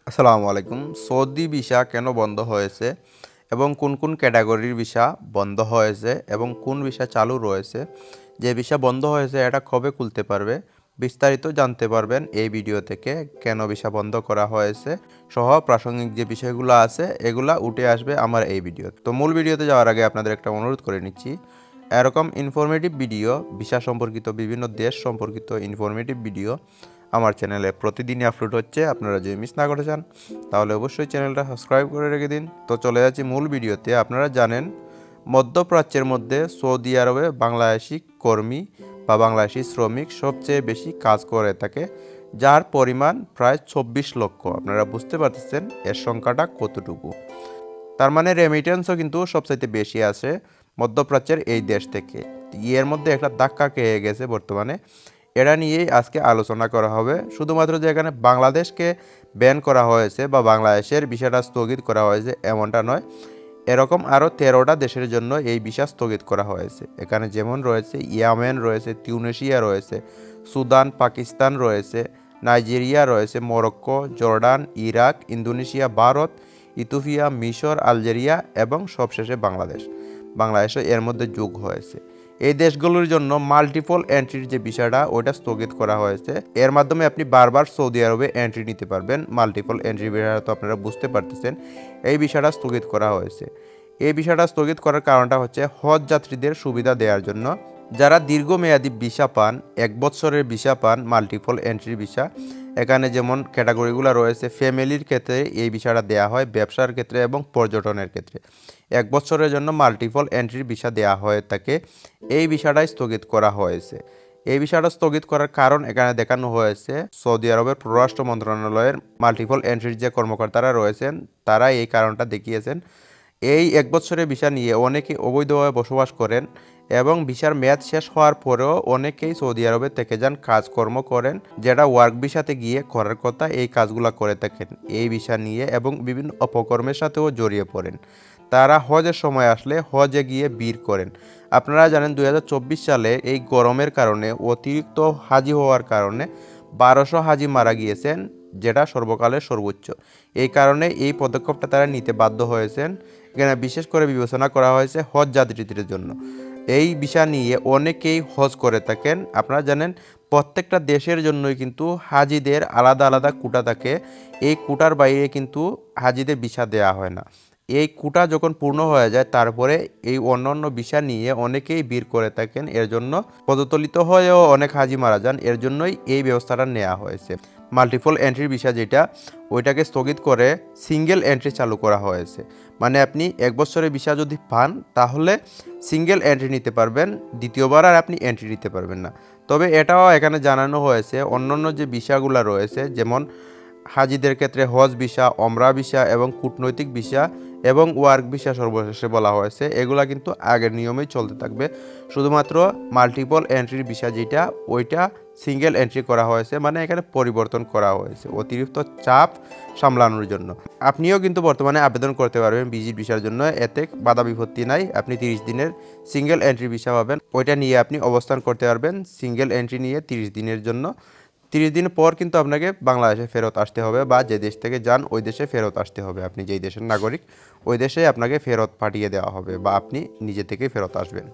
আসসালামু আলাইকুম। Saudi visa কেন বন্ধ হয়েছে এবং কোন কোন ক্যাটাগরির ভিসা বন্ধ হয়েছে এবং কোন ভিসা চালু রয়েছে, যে ভিসা বন্ধ হয়েছে এটা কবে খুলতে পারবে, বিস্তারিত জানতে পারবেন এই ভিডিও থেকে। কেন ভিসা বন্ধ করা হয়েছে সহ প্রাসঙ্গিক যে বিষয়গুলো আছে এগুলা উঠে আসবে আমার এই ভিডিও। তো মূল ভিডিওতে যাওয়ার আগে আপনাদের একটা অনুরোধ করে নিচ্ছি, এরকম ইনফরমেটিভ ভিডিও, ভিসা সম্পর্কিত বিভিন্ন দেশ সম্পর্কিত ইনফরমেটিভ ভিডিও আমার চ্যানেলে প্রতিদিনই আপলোড হচ্ছে। আপনারা যদি মিস না করতে চান তাহলে অবশ্যই চ্যানেলটা সাবস্ক্রাইব করে রেখে দিন। তো চলে যাচ্ছি মূল ভিডিওতে। আপনারা জানেন মধ্যপ্রাচ্যের মধ্যে সৌদি আরবে বাংলাদেশি কর্মী বা বাংলাদেশি শ্রমিক সবচেয়ে বেশি কাজ করে থাকে, যার পরিমাণ প্রায় 24 লক্ষ। আপনারা বুঝতে পারতেছেন এর সংখ্যাটা কতটুকু। তার মানে রেমিটেন্সও কিন্তু সবচাইতে বেশি আছে মধ্যপ্রাচ্যের এই দেশ থেকে। এর মধ্যে একটা ধাক্কা খেয়ে গেছে বর্তমানে, এটা নিয়েই আজকে আলোচনা করা হবে। শুধুমাত্র যে এখানে বাংলাদেশকে ব্যান করা হয়েছে বা বাংলাদেশের ভিসাটা স্থগিত করা হয়েছে এমনটা নয়, এরকম আরও 13টা দেশের জন্য এই ভিসা স্থগিত করা হয়েছে। এখানে যেমন রয়েছে ইয়েমেন রয়েছে, তিউনেশিয়া রয়েছে, সুদান, পাকিস্তান রয়েছে, নাইজেরিয়া রয়েছে, Morocco, Jordan, Iraq, Indonesia, Bharat, Ethiopia, মিশর, আলজেরিয়া এবং সবশেষে বাংলাদেশও এর মধ্যে যোগ হয়েছে। এই দেশগুলোর জন্য মাল্টিপল এন্ট্রির যে বিষয়টা ওইটা স্থগিত করা হয়েছে। এর মাধ্যমে আপনি বারবার সৌদি আরবে এন্ট্রি নিতে পারবেন। মাল্টিপল এন্ট্রি বিষয়টা তো আপনারা বুঝতে পারতেছেন, এই বিষয়টা স্থগিত করা হয়েছে। এই বিষয়টা স্থগিত করার কারণটা হচ্ছে হজ যাত্রীদের সুবিধা দেওয়ার জন্য। যারা দীর্ঘমেয়াদী ভিসা পান, 1 বছরের ভিসা পান, মাল্টিপল এন্ট্রি ভিসা, এখানে যেমন ক্যাটাগরিগুলো রয়েছে, ফ্যামিলির ক্ষেত্রে এই ভিসাটা দেওয়া হয়, ব্যবসার ক্ষেত্রে এবং পর্যটনের ক্ষেত্রে 1 বছরের জন্য মাল্টিপল এন্ট্রির ভিসা দেওয়া হয়ে থাকে। এই ভিসাটাই স্থগিত করা হয়েছে। এই বিষয়টা স্থগিত করার কারণ এখানে দেখানো হয়েছে, সৌদি আরবের পররাষ্ট্র মন্ত্রণালয়ের মাল্টিপল এন্ট্রির যে কর্মকর্তারা রয়েছেন তারা এই কারণটা দেখিয়েছেন। এই 1 বছরের ভিসা নিয়ে অনেকে অবৈধভাবে বসবাস করেন এবং ভিসার মেয়াদ শেষ হওয়ার পরেও অনেকেই সৌদি আরবে থেকে যান, কাজকর্ম করেন, যেটা ওয়ার্ক ভিসাতে গিয়ে করার কথা এই কাজগুলো করে থাকেন এই ভিসা নিয়ে, এবং বিভিন্ন অপকর্মের সাথেও জড়িয়ে পড়েন। তারা হজের সময় আসলে হজে গিয়ে ভিড় করেন। আপনারা জানেন 2024 সালে এই গরমের কারণে অতিরিক্ত হাজি হওয়ার কারণে 1200 হাজি মারা গিয়েছেন, যেটা সর্বকালের সর্বোচ্চ। এই কারণে এই পদক্ষেপটা তারা নিতে বাধ্য হয়েছেন। এখানে বিশেষ করে বিবেচনা করা হয়েছে হজ যাত্রীদের জন্য। এই বিষয় নিয়ে অনেকেই হজ করে থাকেন। আপনারা জানেন প্রত্যেকটা দেশের জন্যই কিন্তু হাজিদের আলাদা আলাদা কোটা থাকে। এই কোটার বাইরে কিন্তু হাজিদের ভিসা দেওয়া হয় না। এই কোটা যখন পূর্ণ হয়ে যায় তারপরে এই অন্যান্য ভিসা নিয়ে অনেকেই ভিড় করে থাকেন। এর জন্য পদতলিত হয়েও অনেক হাজি মারা যান। এর জন্যই এই ব্যবস্থাটা নেওয়া হয়েছে। মাল্টিপল এন্ট্রির ভিসা যেটা, ওইটাকে স্থগিত করে সিঙ্গেল এন্ট্রি চালু করা হয়েছে। মানে আপনি 1 বছরের ভিসা যদি পান তাহলে সিঙ্গেল এন্ট্রি নিতে পারবেন, দ্বিতীয়বার আর আপনি এন্ট্রি নিতে পারবেন না। তবে এটাও এখানে জানানো হয়েছে অন্যান্য যে ভিসাগুলো রয়েছে, যেমন হাজিদের ক্ষেত্রে হজ ভিসা, ওমরা ভিসা এবং কূটনৈতিক ভিসা এবং ওয়ার্ক ভিসা সর্বশেষে বলা হয়েছে, এগুলা কিন্তু আগের নিয়মেই চলতে থাকবে। শুধুমাত্র মাল্টিপল এন্ট্রির ভিসা যেটা, ওইটা সিঙ্গেল এন্ট্রি করা হয়েছে, মানে এখানে পরিবর্তন করা হয়েছে অতিরিক্ত চাপ সামলানোর জন্য। আপনিও কিন্তু বর্তমানে আবেদন করতে পারবেন ভিজিট ভিসার জন্য, এতে বাধা বিপত্তি নাই। আপনি 30 দিনের সিঙ্গেল এন্ট্রি ভিসা পাবেন, ওইটা নিয়ে আপনি অবস্থান করতে পারবেন সিঙ্গেল এন্ট্রি নিয়ে 30 দিনের জন্য। 30 দিন পর কিন্তু আপনাকে বাংলাদেশে ফেরত আসতে হবে, বা যে দেশ থেকে যান ওই দেশে ফেরত আসতে হবে। আপনি যেই দেশের নাগরিক ওই দেশে আপনাকে ফেরত পাঠিয়ে দেওয়া হবে, বা আপনি নিজে থেকেই ফেরত আসবেন।